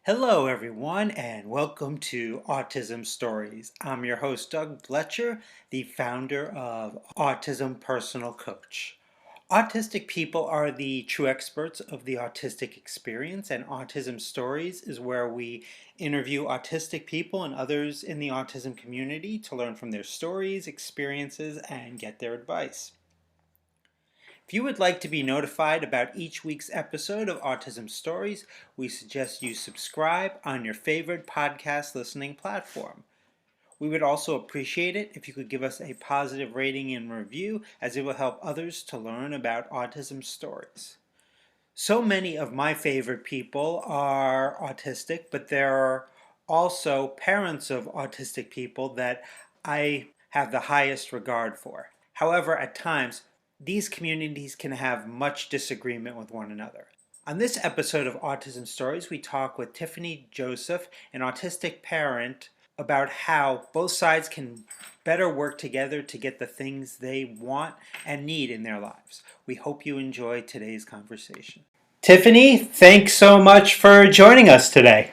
Hello, everyone, and welcome to Autism Stories. I'm your host, Doug Fletcher, the founder of Autism Personal Coach. Autistic people are the true experts of the autistic experience, and Autism Stories is where we interview autistic people and others in the autism community to learn from their stories, experiences, and get their advice. If you would like to be notified about each week's episode of Autism Stories, we suggest you subscribe on your favorite podcast listening platform. We would also appreciate it if you could give us a positive rating and review, as it will help others to learn about autism stories. So many of my favorite people are autistic, but there are also parents of autistic people that I have the highest regard for. However, at times, these communities can have much disagreement with one another. On this episode of Autism Stories, we talk with Tiffany Joseph, an autistic parent, about how both sides can better work together to get the things they want and need in their lives. We hope you enjoy today's conversation. Tiffany, thanks so much for joining us today.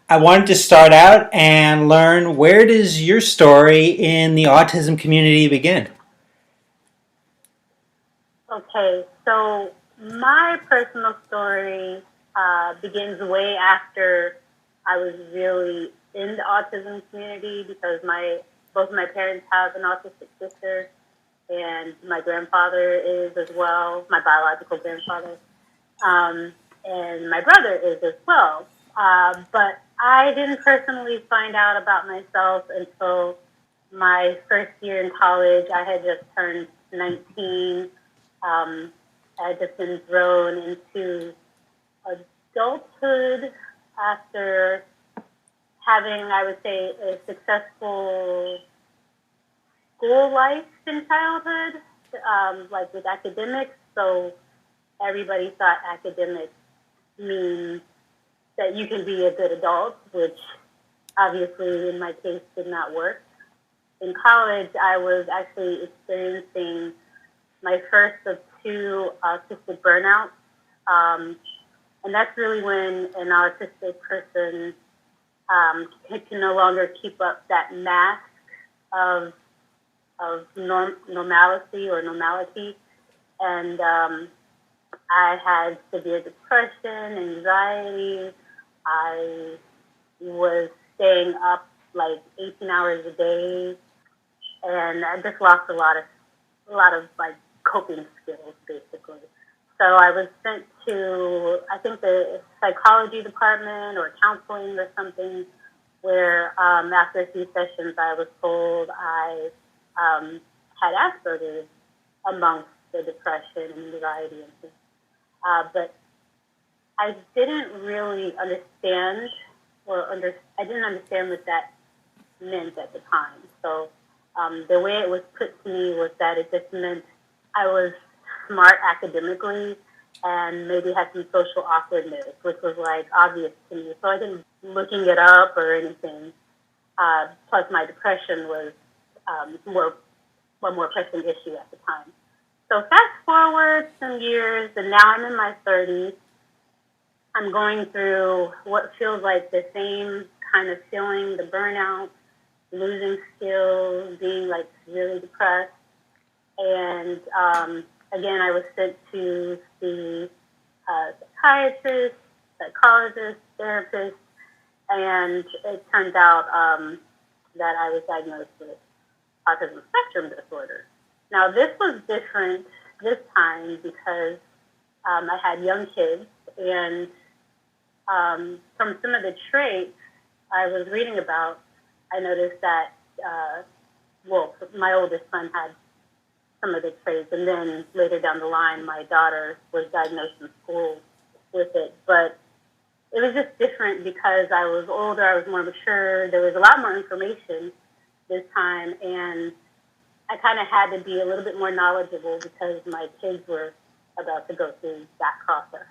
I wanted to start out and learn, where does your story in the autism community begin? Okay, so my personal story begins way after I was really in the autism community, because both my parents have an autistic sister, and my grandfather is as well, my biological grandfather, and my brother is as well. But I didn't personally find out about myself until my first year in college. I had just turned 19. I had just been thrown into adulthood after having, I would say, a successful school life in childhood, like with academics. So everybody thought academics means that you can be a good adult, which obviously in my case did not work. In college, I was actually experiencing my first of two autistic burnouts. And that's really when an autistic person can no longer keep up that mask of normalcy. And I had severe depression, anxiety. I was staying up like 18 hours a day, and I just lost a lot of like coping skills, basically. So I was sent to, I think, the psychology department or counseling or something, where after a few sessions I was told I had Asperger's amongst the depression and anxiety and things. But I didn't really understand, I didn't understand what that meant at the time. So the way it was put to me was that it just meant I was smart academically and maybe had some social awkwardness, which was like obvious to me. So I didn't looking it up or anything. Plus my depression was one more pressing issue at the time. So fast forward some years, and now I'm in my 30s. I'm going through what feels like the same kind of feeling, the burnout, losing skills, being like really depressed. And again, I was sent to the psychiatrist, psychologist, therapist, and it turned out that I was diagnosed with autism spectrum disorder. Now, this was different this time because I had young kids, and from some of the traits I was reading about, I noticed that, my oldest son had some of the traits, and then later down the line, my daughter was diagnosed in school with it. But it was just different because I was older, I was more mature, there was a lot more information this time, and I kind of had to be a little bit more knowledgeable because my kids were about to go through that process.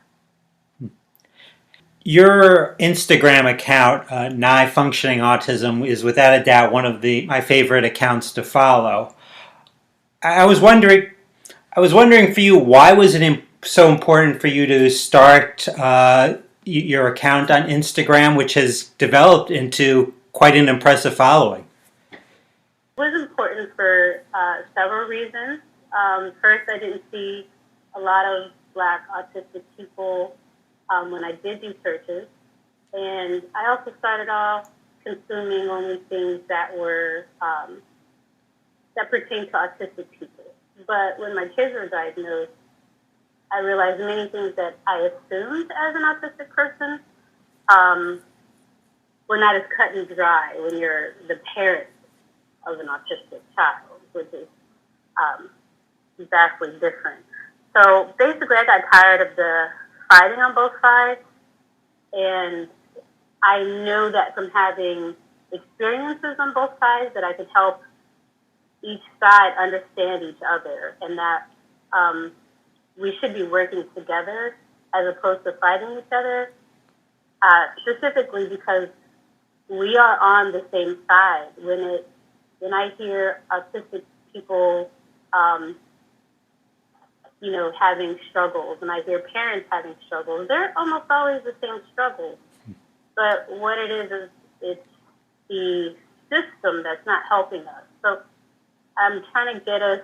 Your Instagram account, Nigh Functioning Autism, is without a doubt one of my favorite accounts to follow. I was wondering for you, why was it so important for you to start your account on Instagram, which has developed into quite an impressive following. It was important for several reasons. First, I didn't see a lot of Black autistic people when I did do searches. And I also started off consuming only things that were that pertain to autistic people. But when my kids were diagnosed, I realized many things that I assumed as an autistic person um, were not as cut and dry when you're the parent of an autistic child, which is um, vastly different. So basically, I got tired of the fighting on both sides, and I know that from having experiences on both sides that I could help each side understand each other, and that um, we should be working together as opposed to fighting each other, specifically because we are on the same side. When I hear autistic people, um, having struggles, and I hear parents having struggles, they're almost always the same struggles. But what it is it's the system that's not helping us. So I'm trying to get us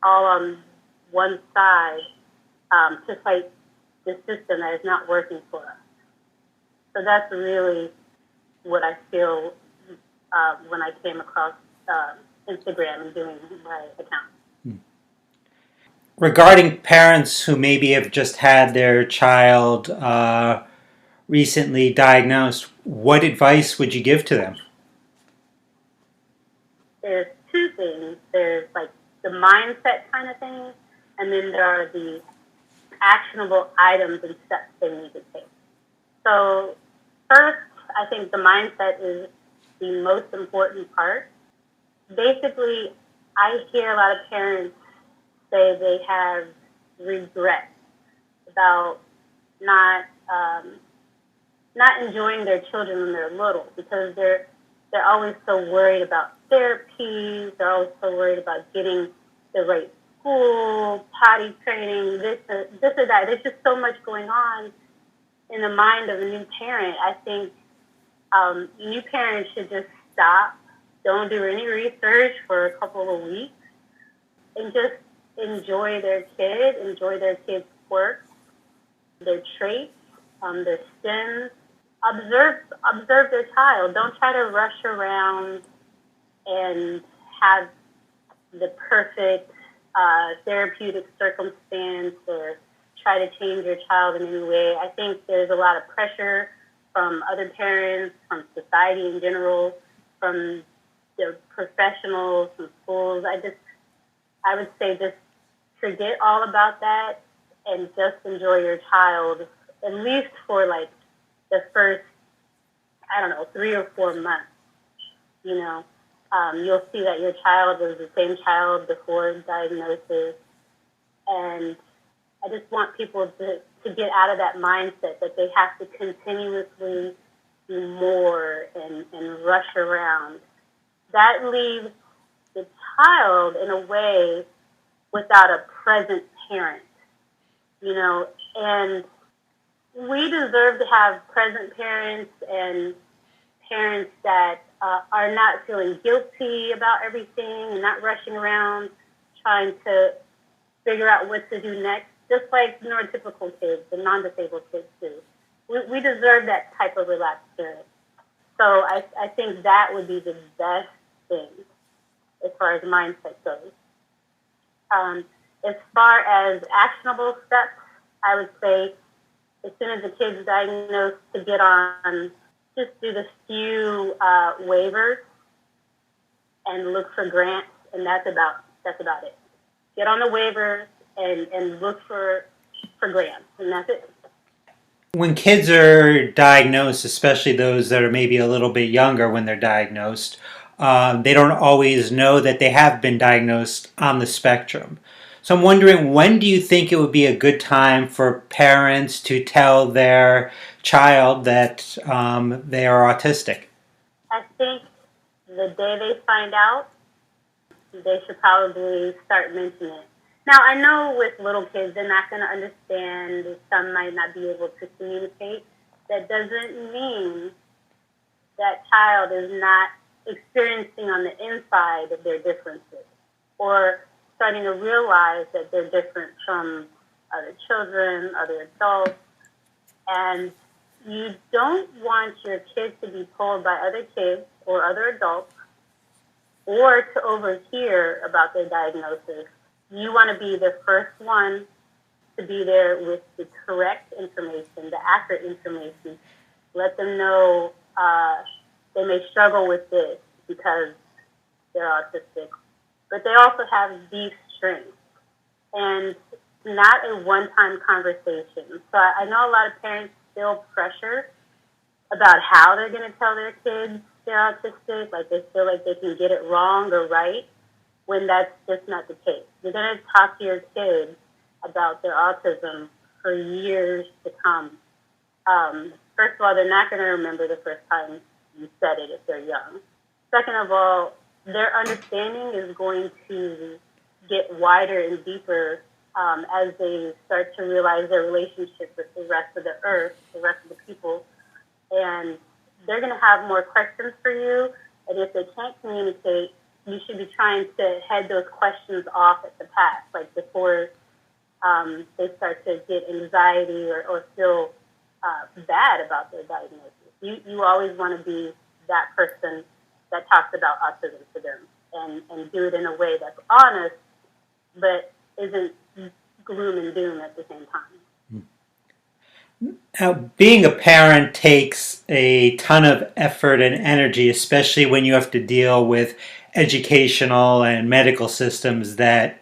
all on one side to fight the system that is not working for us. So that's really what I feel when I came across Instagram and doing my account. Regarding parents who maybe have just had their child recently diagnosed, what advice would you give to them? There's two things. There's like the mindset kind of thing, and then there are the actionable items and steps they need to take. So first, I think the mindset is the most important part. Basically, I hear a lot of parents say they have regret about not not enjoying their children when they're little because they're always so worried about therapies. They're always so worried about getting the right school, potty training, this or that. There's just so much going on in the mind of a new parent. I think new parents should just stop, don't do any research for a couple of weeks, and just enjoy their kid's quirks, their traits, their sins. Observe their child. Don't try to rush around and have the perfect therapeutic circumstance or try to change your child in any way. I think there's a lot of pressure from other parents, from society in general, from the professionals, from schools. I would say just forget all about that and just enjoy your child, at least for like the first, I don't know, 3 or 4 months. You know, you'll see that your child was the same child before diagnosis. And I just want people to get out of that mindset that they have to continuously do more and rush around. That leaves the child in a way without a present parent, and we deserve to have present parents and parents that are not feeling guilty about everything and not rushing around trying to figure out what to do next, just like neurotypical kids and non-disabled kids do. We deserve that type of relaxed parent. So I think that would be the best thing as far as mindset goes. As far as actionable steps, I would say as soon as the kid's diagnosed to get on, just do the few waivers and look for grants, and that's about it. Get on the waivers and look for grants, and that's it. When kids are diagnosed, especially those that are maybe a little bit younger when they're diagnosed, they don't always know that they have been diagnosed on the spectrum. So I'm wondering, when do you think it would be a good time for parents to tell their child that they are autistic? I think the day they find out, they should probably start mentioning it. Now, I know with little kids, they're not going to understand. Some might not be able to communicate. that doesn't mean that child is not experiencing on the inside of their differences or starting to realize that they're different from other children, other adults. And you don't want your kids to be told by other kids or other adults or to overhear about their diagnosis. You want to be the first one to be there with the correct information, the accurate information. Let them know they may struggle with this because they're autistic, but they also have these strengths. And not a one-time conversation. So I know a lot of parents feel pressure about how they're going to tell their kids they're autistic, like they feel like they can get it wrong or right, when that's just not the case. You're going to talk to your kids about their autism for years to come. First of all, they're not going to remember the first time you said it if they're young. Second of all, their understanding is going to get wider and deeper as they start to realize their relationship with the rest of the earth, the rest of the people. And they're going to have more questions for you. And if they can't communicate, you should be trying to head those questions off at the pass, like before they start to get anxiety or feel bad about their diagnosis. You always want to be that person that talks about autism to them and do it in a way that's honest, but isn't gloom and doom at the same time. Now, being a parent takes a ton of effort and energy, especially when you have to deal with educational and medical systems that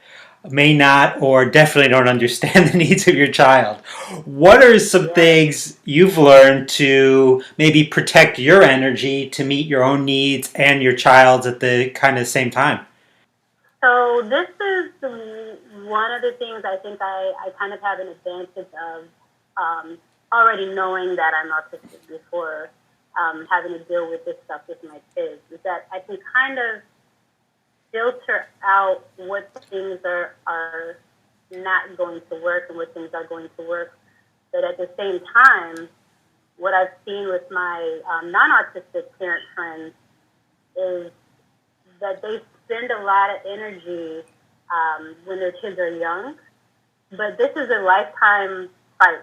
may not or definitely don't understand the needs of your child. What are some Yes. things you've learned to maybe protect your energy to meet your own needs and your child's at the kind of same time? So this is one of the things I think I kind of have an advantage of already knowing that I'm autistic before having to deal with this stuff with my kids, is that I can kind of filter out what things are not going to work and what things are going to work. But at the same time, what I've seen with my non-autistic parent friends is that they spend a lot of energy when their kids are young, but this is a lifetime fight.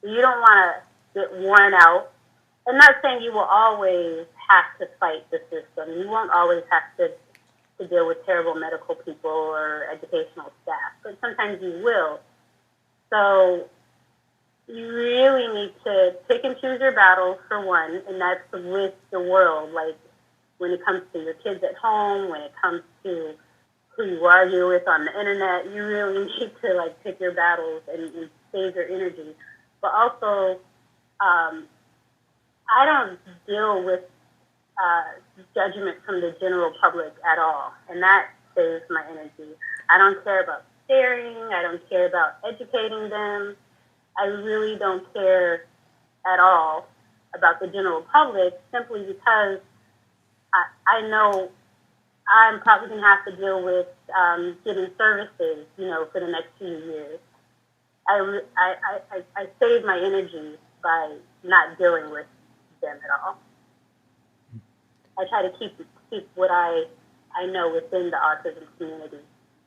You don't want to get worn out. I'm not saying you will always have to fight the system. You won't always have to deal with terrible medical people or educational staff, but sometimes you will. So you really need to pick and choose your battles for one, and that's with the world. Like when it comes to your kids at home, when it comes to who you argue with on the internet, you really need to like pick your battles and save your energy. But also, I don't deal with judgment from the general public at all, and that saves my energy. I don't care about staring. I don't care about educating them. I really don't care at all about the general public simply because I know I'm probably going to have to deal with getting services, for the next few years. I save my energy by not dealing with them at all. I try to keep what I know within the autism community,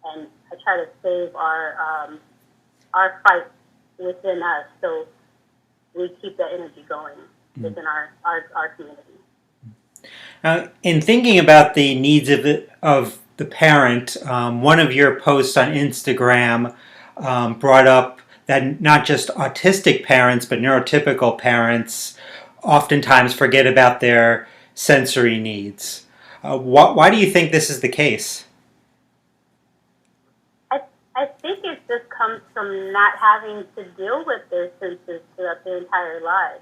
and I try to save our fight within us, so we keep that energy going within our community. In thinking about the needs of the parent, one of your posts on Instagram brought up that not just autistic parents, but neurotypical parents oftentimes forget about their sensory needs. Why do you think this is the case? I, I think it just comes from not having to deal with their senses throughout their entire lives.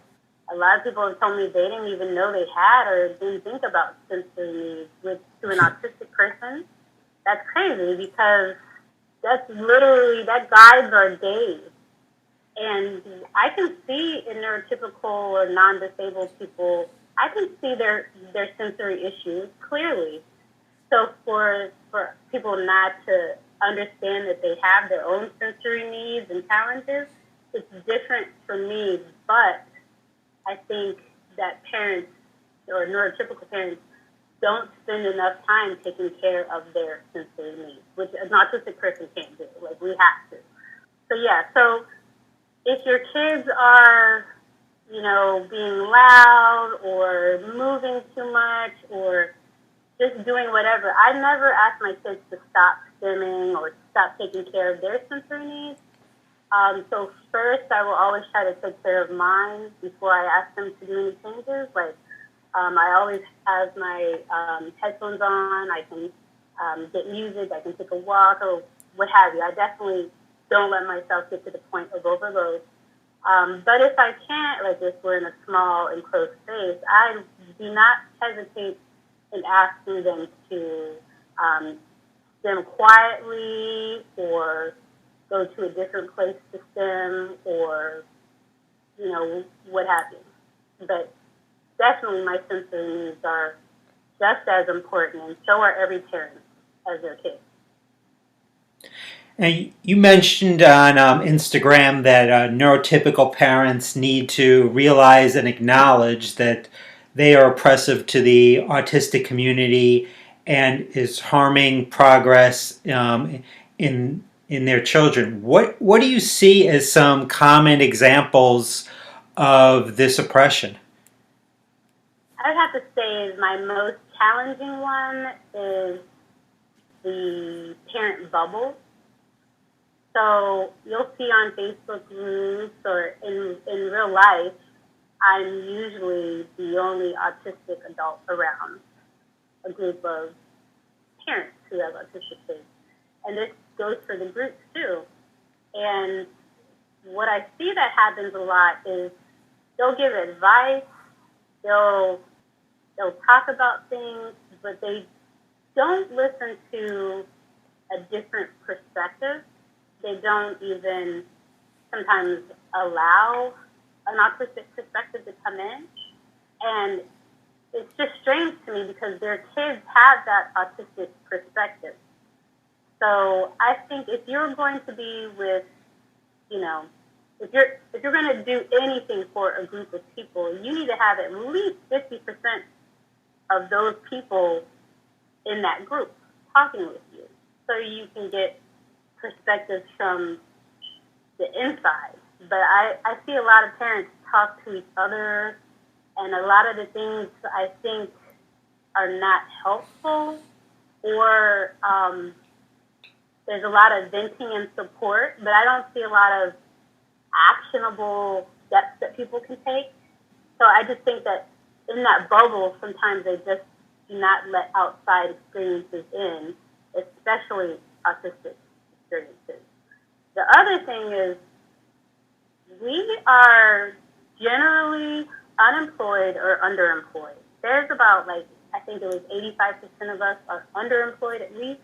A lot of people have told me they didn't even know they had or didn't think about sensory needs, which to an autistic person, that's crazy because that guides our days. And I can see in neurotypical or non-disabled people, I can see their sensory issues clearly. So for people not to understand that they have their own sensory needs and challenges, it's different for me. But I think that parents or neurotypical parents don't spend enough time taking care of their sensory needs, which an autistic person can't do. Like, we have to. So yeah, so if your kids are, being loud or moving too much or just doing whatever, I never ask my kids to stop stimming or stop taking care of their sensory needs. So first, I will always try to take care of mine before I ask them to do any changes. Like, I always have my headphones on. I can get music. I can take a walk or what have you. I definitely don't let myself get to the point of overload. But if I can't, like if we're in a small enclosed space, I do not hesitate in asking them to stem quietly or go to a different place to stem or, what have you. But definitely my sensory needs are just as important, and so are every parent as their kids. And you mentioned on Instagram that neurotypical parents need to realize and acknowledge that they are oppressive to the autistic community and is harming progress in their children. What do you see as some common examples of this oppression? I would have to say my most challenging one is the parent bubble. So you'll see on Facebook groups or in real life, I'm usually the only autistic adult around a group of parents who have autistic kids. And this goes for the groups too. And what I see that happens a lot is they'll give advice, they'll talk about things, but they don't listen to a different perspective. They don't even sometimes allow an autistic perspective to come in. And it's just strange to me because their kids have that autistic perspective. So I think if you're going to be with, if you're going to do anything for a group of people, you need to have at least 50% of those people in that group talking with you, so you can get perspectives from the inside. But I see a lot of parents talk to each other, and a lot of the things I think are not helpful, or there's a lot of venting and support, but I don't see a lot of actionable steps that people can take. So I just think that in that bubble, sometimes they just do not let outside experiences in, especially autistic experiences. The other thing is we are generally unemployed or underemployed. There's about I think it was 85% of us are underemployed at least,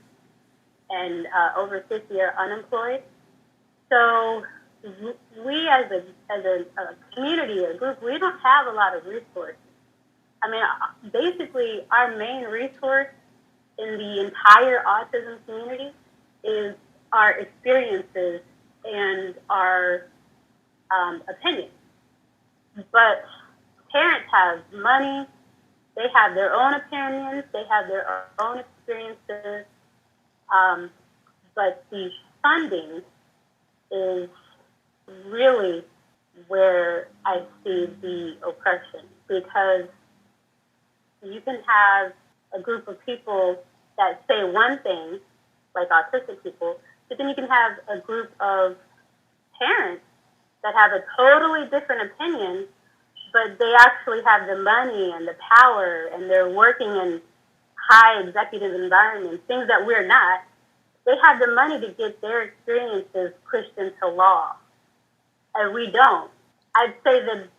and over 50 are unemployed. So we as a community, a group, we don't have a lot of resources. I mean, basically, our main resource in the entire autism community is our experiences and our opinions. But parents have money, they have their own opinions, they have their own experiences, but the funding is really where I see the oppression, because you can have a group of people that say one thing, like autistic people, but then you can have a group of parents that have a totally different opinion, but they actually have the money and the power, and they're working in high executive environments, things that we're not. They have the money to get their experiences pushed into law, and we don't. I'd say the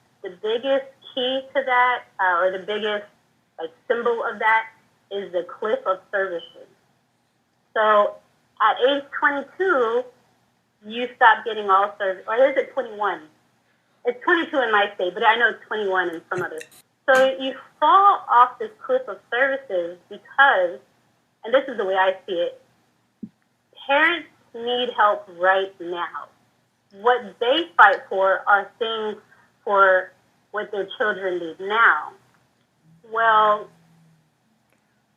biggest key to that, or the biggest symbol of that, is the cliff of services. So at age 22, you stop getting all service, or is it 21? It's 22 in my state, but I know it's 21 in some others. So you fall off this cliff of services because, and this is the way I see it, parents need help right now. What they fight for are things for what their children need now. Well,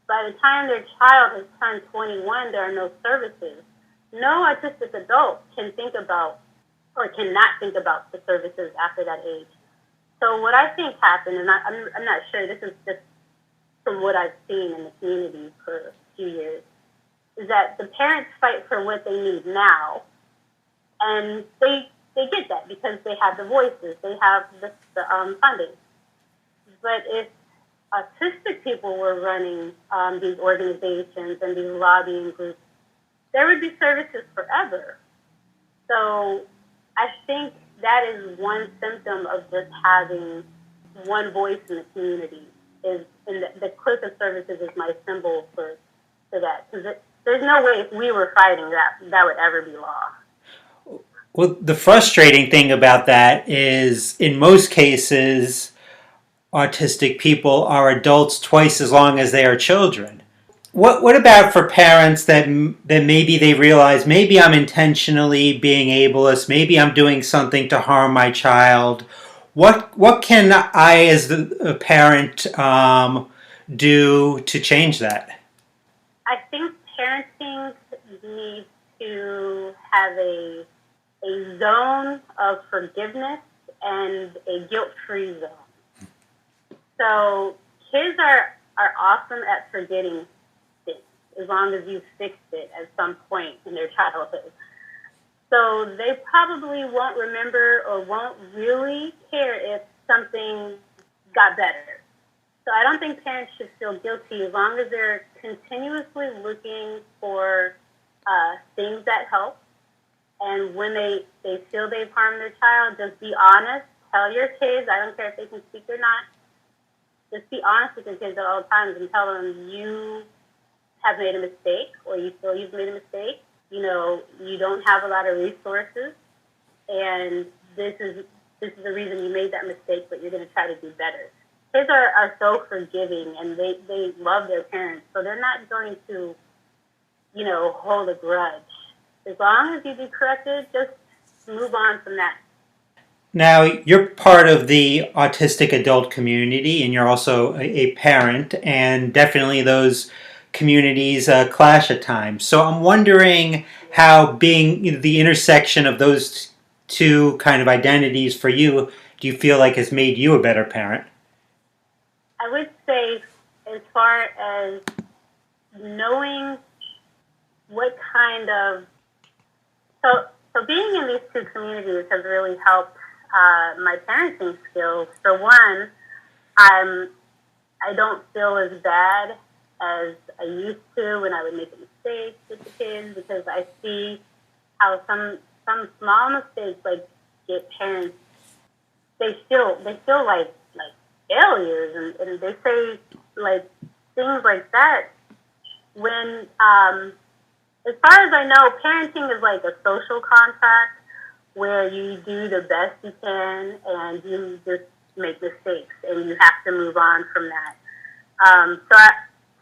by the time their child has turned 21, there are no services. No autistic adult can think about or cannot think about the services after that age. So what I think happened, and I'm not sure, this is just from what I've seen in the community for a few years, is that the parents fight for what they need now, and they get that because they have the voices, they have the funding. But if autistic people were running these organizations and these lobbying groups, there would be services forever. So I think that is one symptom of just having one voice in the community. Is in the click of services is my symbol for that. Because there's no way if we were fighting that would ever be law. Well, the frustrating thing about that is, in most cases, autistic people are adults twice as long as they are children. What about for parents that maybe they realize maybe I'm intentionally being ableist, maybe I'm doing something to harm my child? What can I as a parent do to change that? I think parenting needs to have a zone of forgiveness and a guilt-free zone. So kids are awesome at forgetting things as long as you fixed it at some point in their childhood. So they probably won't remember or won't really care if something got better. So I don't think parents should feel guilty as long as they're continuously looking for things that help. And when they feel they've harmed their child, just be honest. Tell your kids, I don't care if they can speak or not, just be honest with your kids at all times and tell them you have made a mistake or you feel you've made a mistake. You know, you don't have a lot of resources, and this is the reason you made that mistake, but you're going to try to do better. Kids are so forgiving, and they love their parents, so they're not going to, hold a grudge. As long as you be corrected, just move on from that. Now, you're part of the autistic adult community, and you're also a parent, and definitely those communities clash at times. So I'm wondering how being the intersection of those two kind of identities for you, do you feel like has made you a better parent? I would say, as far as knowing what kind of so being in these two communities has really helped my parenting skills. For one, I don't feel as bad as I used to when I would make a mistake with the kids because I see how some small mistakes like get parents they feel like failures and they say like things like that when as far as I know, parenting is like a social contract where you do the best you can and you just make mistakes and you have to move on from that.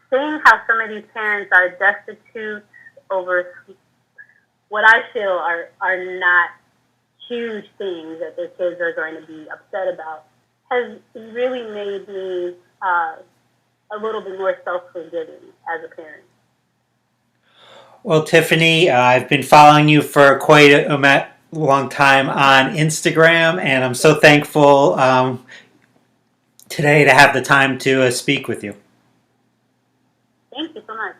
Seeing how some of these parents are destitute over what I feel are not huge things that their kids are going to be upset about has really made me a little bit more self-forgiving as a parent. Well, Tiffany, I've been following you for quite a long time on Instagram, and I'm so thankful today to have the time to speak with you. Thank you so much.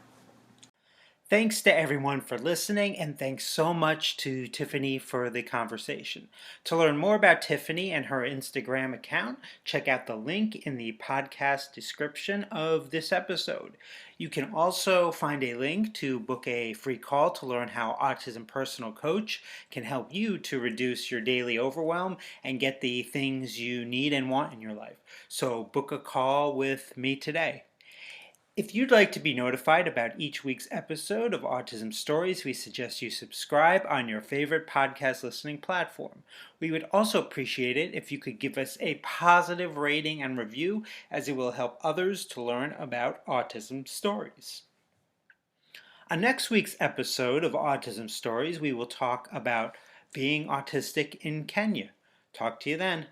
Thanks to everyone for listening, and thanks so much to Tiffany for the conversation. To learn more about Tiffany and her Instagram account, check out the link in the podcast description of this episode. You can also find a link to book a free call to learn how Autism Personal Coach can help you to reduce your daily overwhelm and get the things you need and want in your life. So book a call with me today. If you'd like to be notified about each week's episode of Autism Stories, we suggest you subscribe on your favorite podcast listening platform. We would also appreciate it if you could give us a positive rating and review, as it will help others to learn about autism stories. On next week's episode of Autism Stories, we will talk about being autistic in Kenya. Talk to you then.